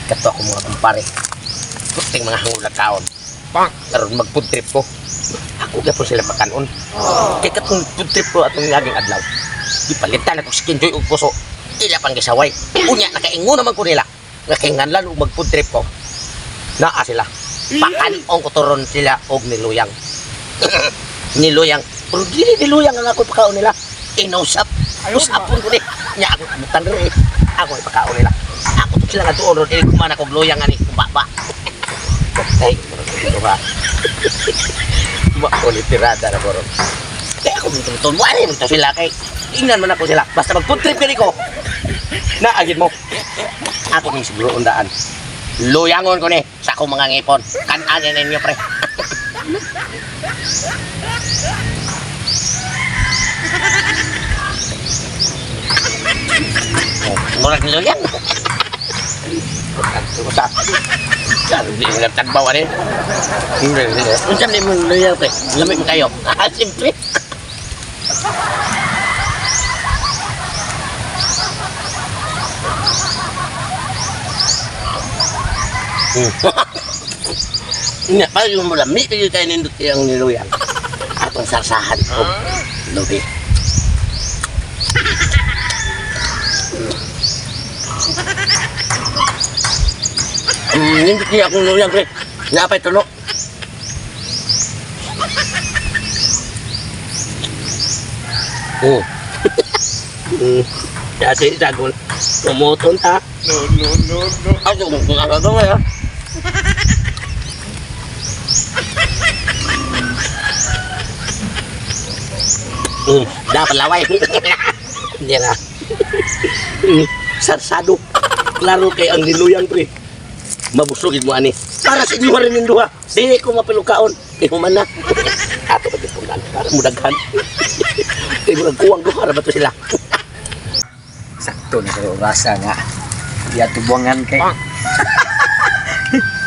Kato ako mga kumpare. Puting mga hangulag kaon. Karon mag-food trip ko. Ako gapon sila pakanon. Kaya katong food trip ko atong laging adlaw. Di palitan ako si Kinjoy og puso. Ila pang gisaway. Unya nakaingon naman ko nila. Nakainganlan og mag-food trip ko. Naa sila. Pakanon ko turon sila og niluyang. Niluyang. Pero dili niluyang ang ako pakaon nila. Inausap. Usapon ko ni. Nya ako amutan rin. Ako ipakaon nila. Ako to sila nga tuon ron. Ili kumana kong luyang ani. Kumbaba. Ay, pero ba? Kumbaba ulit tirada na ko ron. Kaya ako mitutun. Wala nito sila kay. Tingnan man ako sila. Basta mag-food trip ka ko. Naagin mo. Ako may siguro undaan. Luyangon ko ni sa akong mga ngipon. Kananin ninyo pre. Murag luyang. Usap. Hindi mo nagtagbawa rin. Unsam din mong luyang pre. Lamig mo kayo. Simple. Nga, parang yung malami kayo tayo nindot yung niluyang. At ang sarsahan ko. Lubi. Nindot niya akong niluyang, pre. Napay tulo. Kasi sagol. Tumutol ta. No. Ako kung nakagawa ya. Dapat laway. Hindi na. Sarsado. Klaro kay ang niluyang pre. Mabusugid mo ani. Para sa inyo rin yung duha. Dili ko mapilukaon. Kaya humana. Ato pa dito para mudaghan. Kaya murag kuwang duha. Ba ito sila? Sakto na kayo rasa nga. Iya tubuangan kay.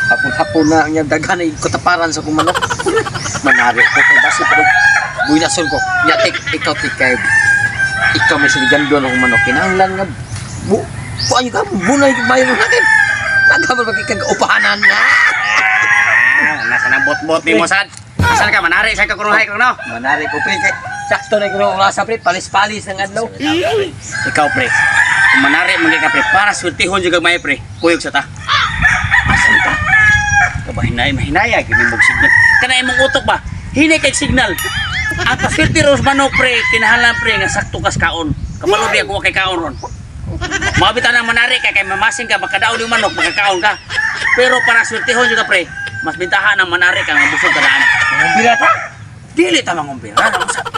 Hapon-hapon na ang daghan ay kutaparan sa kumanok. Manari ko kay basi pero buhay na ko. Yatik ikaw tikay. Ikaw may siligan doon ang kumanok. Kinahanglan nga. Buhay ka. Bunay bayan natin. Nagkamal magkikag-upahanan nga. Nasa nang bot-bot ni mo sad. Saan ka? Manari sa kakuruhay ko no? Manari ko pre kay. Sakto na yung rasa pre. Palis-palis ng adlaw. Ikaw pre. Kung manari mong ka pre. Para sultihon yung gagmay pre. Kuyog sa ta. Asan ka? Mahinaya. Kini mong signal. Kanay mong utok ba? Hinay kay signal. Ang paswerte ros manok pre. Kinahalan pre nga sakto kas kaon. Kamalo di ako kay kaon ron. Mabitan ang manari kay mamasin ka. Makadaon yung manok. Makakaon ka. Pero para sultihon yung pre. Mas bintahan ang manari ka. Nga busog ka daan. Mangumbira ta? Dili ta mangumbira.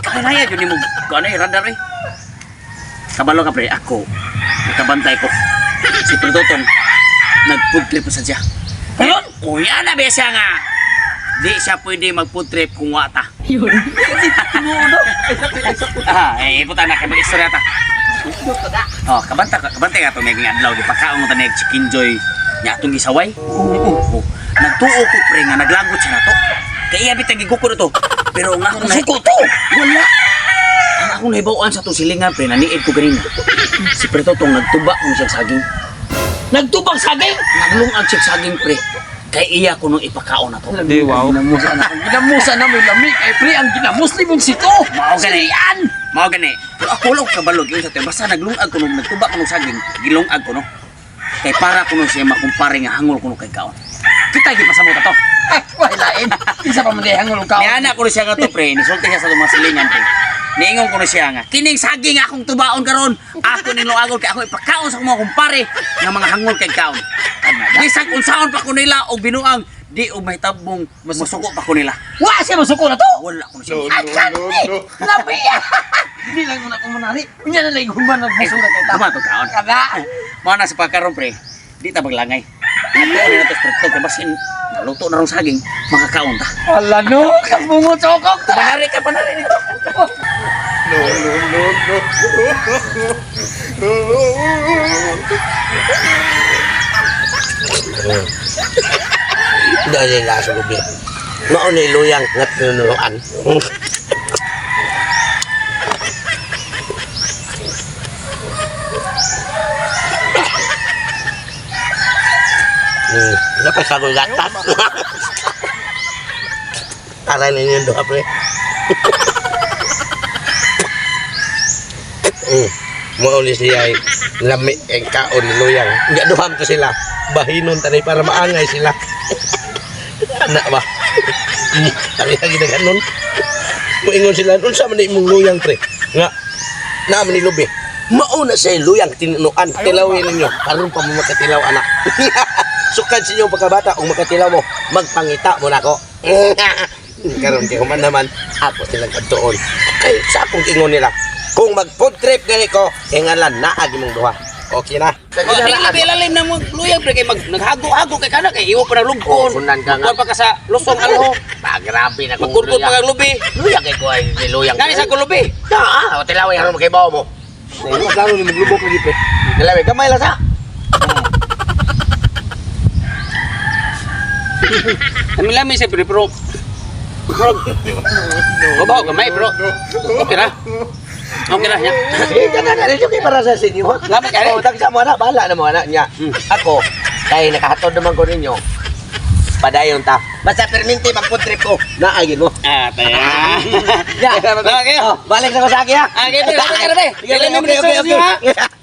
Kanaya yun yung ano yung radar eh. Kabalo ka pre, ako, nakabantay ko. Si Perdotong, nag-food trip sa siya. Ayun, kuya na ba siya nga. Di siya pwede mag-food trip kung wata. Yun. Iputan na, kaya mag-istorya ta. Oh, kabantay ka ito, may adlaw. Di pagkaon mo ta na Kinjoy niya itong gisaway. Nagtuo ko pre nga, naglagot siya na to. Kaya bitang gigukod ito. Pero nga ako Suko to! wala. Ang akong naibawaan sa itong silingan, pre, naniid ko ganina. Si Perdotong nagtuba kung siyang saging. Nagtubang saging! Naglungag siyang saging, pre. Kay iya ko nung ipakaon na to. Di wow. Ginamusa na may lamig. Eh pre, ang ginamus ni mong sito! Mao gani. Pero ako lang kabalog yun sa tayo. Basta naglungag ko nung nagtuba ko nung saging. Gilungag ko no. Kay para ko nung siya makumpare nga hangol ko nung kay kaon. Kita gipasabot ato. Walain. Isa pa man di hangol ka. Niana ko na siya nga to, pre. Nisulti siya sa mga silingan, pre. Niingon ko na siya nga. Kining saging akong tubaon karon. Ako nilungagol kay ako ipakaon sa mga kumpare nga mga hangol kay kaon. Bisag unsaon pa ko nila og binuang di og mahitabong masuko pa ko nila. Wa siya masuko na to! Wala ko na siya. Labi! Hindi lang muna kung manari. Unya na lang humban nagbusura kay ta. Tama to kaon. Kada! Mao na sa pagkaron, pre. Di ta maglangay. Ako na to strukto kay basin naluto na rong saging makakaon ta. Wala no! Kabungo sokok! Panari ka panari dito. Dali lang sa lubi. Maunay luyang ngat pinunuan. Napasagol gatas. Aray ninyo yung duha, pre. Mauli siya ay lami ang kaon ni Luyang. Nga duham to sila. Bahinon tanay para maangay sila. Anak ba? Tari lagi na ganon. Muingon sila, unsa man imong Luyang, pre? Nga, naman ni Lubi. Mauna sa Luyang tinunuan. Tilawin ninyo. Karon pa mo makatilaw, anak. Sukad sa inyong pagkabata, kung makatilaw mo, magpangita mo na ako. Karon kay human naman, ako silang kadtuon. Kay sa akong ingon nila, kung mag-food trip gani ko, hingalan na agi mong duha. Okay na. Di lalim na mo Luyang pre kay naghago-hago kay kana kay iwo pa ng lugkon. Sunan ka nga. Kuan pa ka sa lusong alho. Grabe na kung Magkurkot pa kang lubi. Luyang kay ko ay ni Luyang. Gani sa kulubi. O tilawin haron kay bawo mo. Dahil mas lalo ni maglubok lagi pre. Tilawin gamay lang sa. Ano lami sa pre pro. Bro. Babaw gamay bro. Okay na. Okay na nya. Kana na rin kay para sa sinyo. Gamay ka rin. O tagsa mo anak, bahala na mo anak niya. Ako kay nakahatod naman ko ninyo. Padayon ta. Basta perminti mag-food trip ko. Naagin mo. Ah, tayo. Ya, Okay. balik na ko sa akin ha. Okay, pre. Okay, pre. Ilan mo Okay, okay, ha? okay.